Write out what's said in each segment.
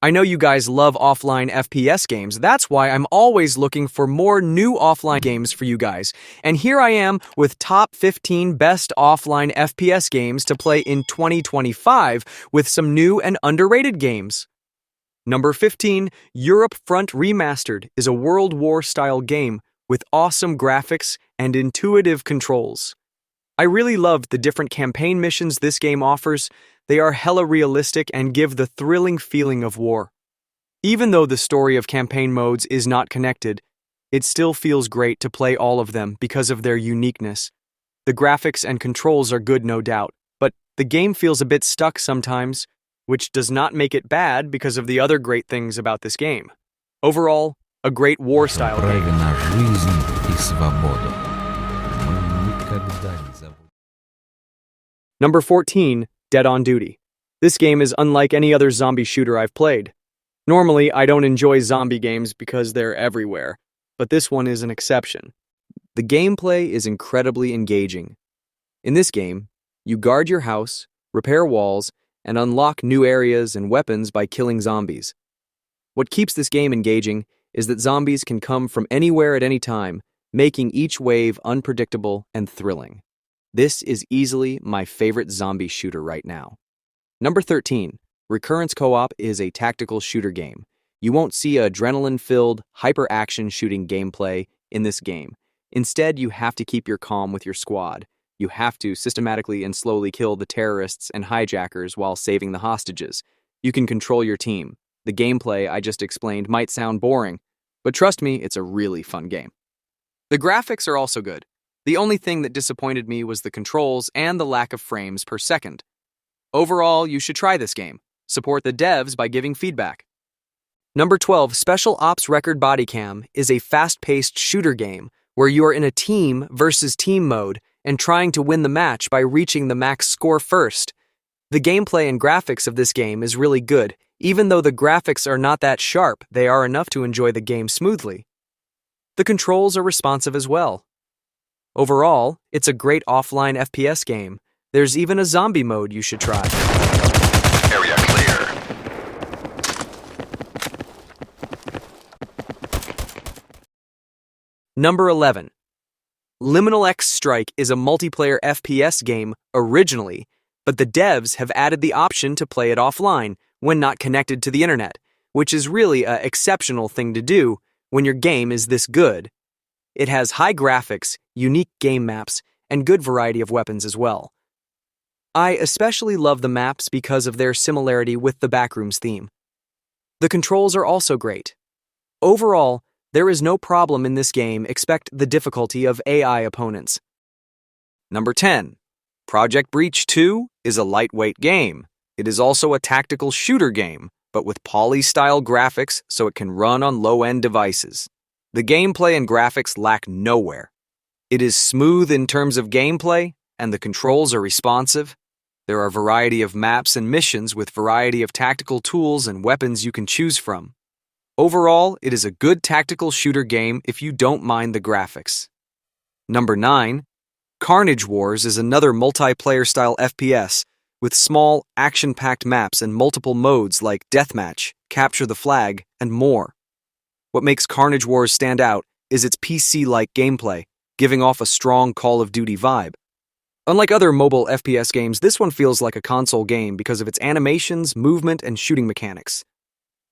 I know you guys love offline FPS games. That's why I'm always looking for more new offline games for you guys. And here I am with top 15 best offline FPS games to play in 2025 with some new and underrated games. Number 15, Europe Front Remastered is a World War-style game with awesome graphics and intuitive controls. I really loved the different campaign missions this game offers. They are hella realistic and give the thrilling feeling of war. Even though the story of campaign modes is not connected, it still feels great to play all of them because of their uniqueness. The graphics and controls are good, no doubt, but the game feels a bit stuck sometimes, which does not make it bad because of the other great things about this game. Overall, a great war-style game. Number 14, Dead on Duty. This game is unlike any other zombie shooter I've played. Normally, I don't enjoy zombie games because they're everywhere, but this one is an exception. The gameplay is incredibly engaging. In this game, you guard your house, repair walls, and unlock new areas and weapons by killing zombies. What keeps this game engaging is that zombies can come from anywhere at any time, making each wave unpredictable and thrilling. This is easily my favorite zombie shooter right now. Number 13, Recurrence Co-op is a tactical shooter game. You won't see adrenaline-filled, hyper-action shooting gameplay in this game. Instead, you have to keep your calm with your squad. You have to systematically and slowly kill the terrorists and hijackers while saving the hostages. You can control your team. The gameplay I just explained might sound boring, but trust me, it's a really fun game. The graphics are also good. The only thing that disappointed me was the controls and the lack of frames per second. Overall, you should try this game. Support the devs by giving feedback. Number 12, Special Ops Record Bodycam is a fast-paced shooter game where you are in a team versus team mode and trying to win the match by reaching the max score first. The gameplay and graphics of this game is really good. Even though the graphics are not that sharp, they are enough to enjoy the game smoothly. The controls are responsive as well. Overall, it's a great offline FPS game. There's even a zombie mode you should try. Area clear. Number 11. LiminalX Strike is a multiplayer FPS game originally, but the devs have added the option to play it offline when not connected to the internet, which is really an exceptional thing to do when your game is this good. It has high graphics, unique game maps, and good variety of weapons as well. I especially love the maps because of their similarity with the Backrooms theme. The controls are also great. Overall, there is no problem in this game except the difficulty of AI opponents. Number 10. Project Breach 2 is a lightweight game. It is also a tactical shooter game, but with poly-style graphics so it can run on low-end devices. The gameplay and graphics lack nowhere. It is smooth in terms of gameplay, and the controls are responsive. There are a variety of maps and missions with variety of tactical tools and weapons you can choose from. Overall, it is a good tactical shooter game if you don't mind the graphics. Number 9. Carnage Wars is another multiplayer-style FPS with small, action-packed maps and multiple modes like Deathmatch, Capture the Flag, and more. What makes Carnage Wars stand out is its PC-like gameplay, giving off a strong Call of Duty vibe. Unlike other mobile FPS games, this one feels like a console game because of its animations, movement, and shooting mechanics.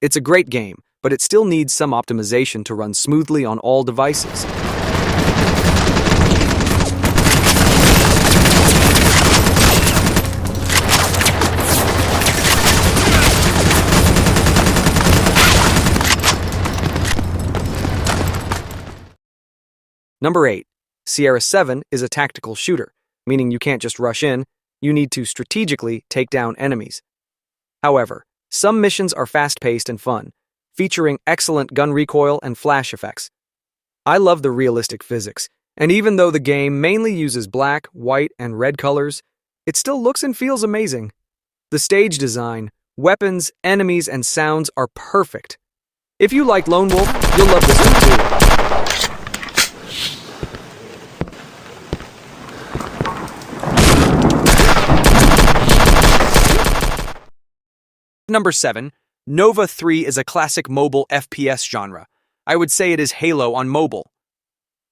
It's a great game, but it still needs some optimization to run smoothly on all devices. Number 8. Sierra 7 is a tactical shooter, meaning you can't just rush in, you need to strategically take down enemies. However, some missions are fast-paced and fun, featuring excellent gun recoil and flash effects. I love the realistic physics, and even though the game mainly uses black, white, and red colors, it still looks and feels amazing. The stage design, weapons, enemies, and sounds are perfect. If you like Lonewolf, you'll love this one too. Number 7, Nova 3 is a classic mobile FPS genre. I would say it is Halo on mobile.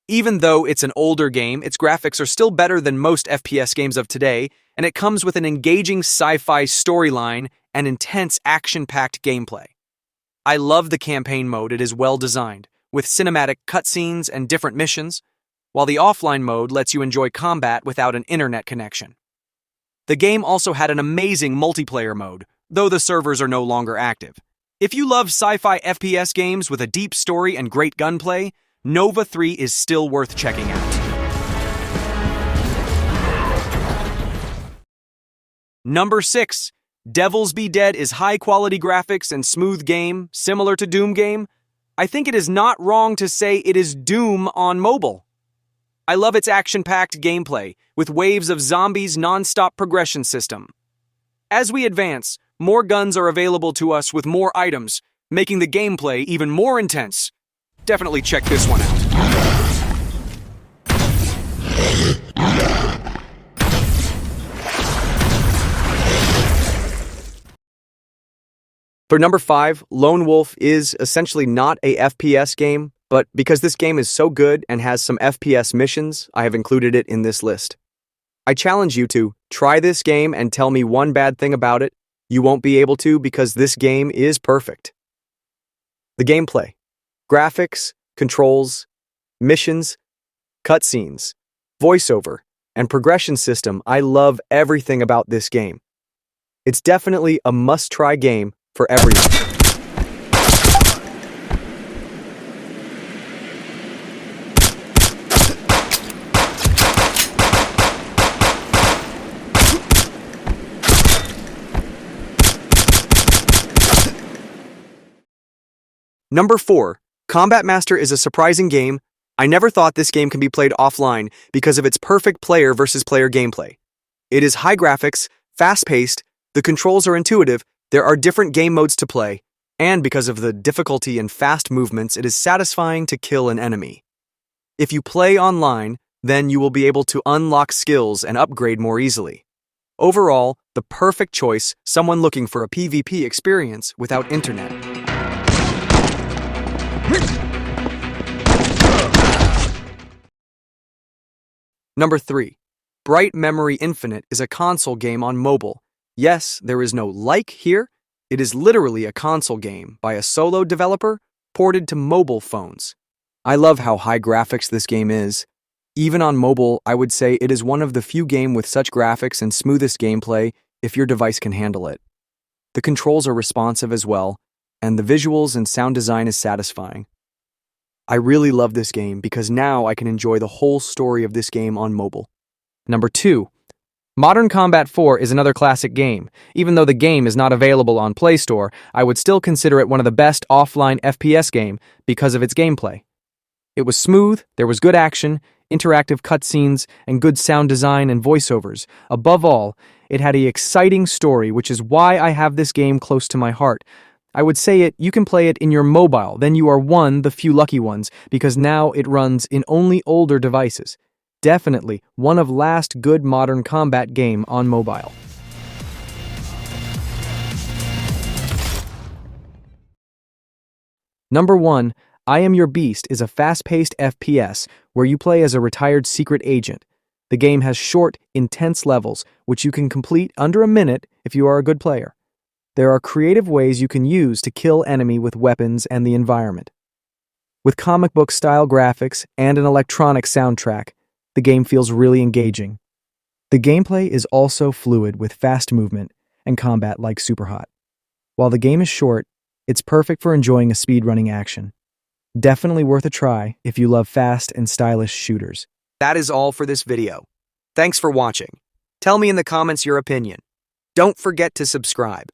Even though it's an older game, its graphics are still better than most FPS games of today, and it comes with an engaging sci-fi storyline and intense action-packed gameplay. I love the campaign mode. It is well designed, with cinematic cutscenes and different missions, while the offline mode lets you enjoy combat without an internet connection. The game also had an amazing multiplayer mode, though the servers are no longer active. If you love sci-fi FPS games with a deep story and great gunplay, Nova 3 is still worth checking out. Number 6. Devils Be Dead is high-quality graphics and smooth game, similar to Doom game. I think it is not wrong to say it is Doom on mobile. I love its action-packed gameplay, with waves of zombies' non-stop progression system. As we advance, more guns are available to us with more items, making the gameplay even more intense. Definitely check this one out. For number 5, Lonewolf is essentially not a FPS game, but because this game is so good and has some FPS missions, I have included it in this list. I challenge you to try this game and tell me one bad thing about it. You won't be able to because this game is perfect. The gameplay, graphics, controls, missions, cutscenes, voiceover, and progression system. I love everything about this game. It's definitely a must-try game for everyone. Number 4. Combat Master is a surprising game. I never thought this game can be played offline because of its perfect player versus player gameplay. It is high graphics, fast-paced, the controls are intuitive, there are different game modes to play, and because of the difficulty and fast movements, it is satisfying to kill an enemy. If you play online, then you will be able to unlock skills and upgrade more easily. Overall, the perfect choice, someone looking for a PvP experience without internet. Number 3. Bright Memory Infinite is a console game on mobile. Yes, there is no like here. It is literally a console game by a solo developer ported to mobile phones. I love how high graphics this game is. Even on mobile, I would say it is one of the few games with such graphics and smoothest gameplay if your device can handle it. The controls are responsive as well, and the visuals and sound design is satisfying. I really love this game because now I can enjoy the whole story of this game on mobile. Number 2. Modern Combat 4 is another classic game. Even though the game is not available on Play Store, I would still consider it one of the best offline FPS game because of its gameplay. It was smooth, there was good action, interactive cutscenes, and good sound design and voiceovers. Above all, it had an exciting story, which is why I have this game close to my heart. I would say you can play it in your mobile, then you are one the few lucky ones, because now it runs in only older devices. Definitely one of last good modern combat game on mobile. Number 1, I Am Your Beast is a fast-paced FPS where you play as a retired secret agent. The game has short, intense levels, which you can complete under a minute if you are a good player. There are creative ways you can use to kill enemy with weapons and the environment. With comic book-style graphics and an electronic soundtrack, the game feels really engaging. The gameplay is also fluid with fast movement and combat like Superhot. While the game is short, it's perfect for enjoying a speedrunning action. Definitely worth a try if you love fast and stylish shooters. That is all for this video. Thanks for watching. Tell me in the comments your opinion. Don't forget to subscribe.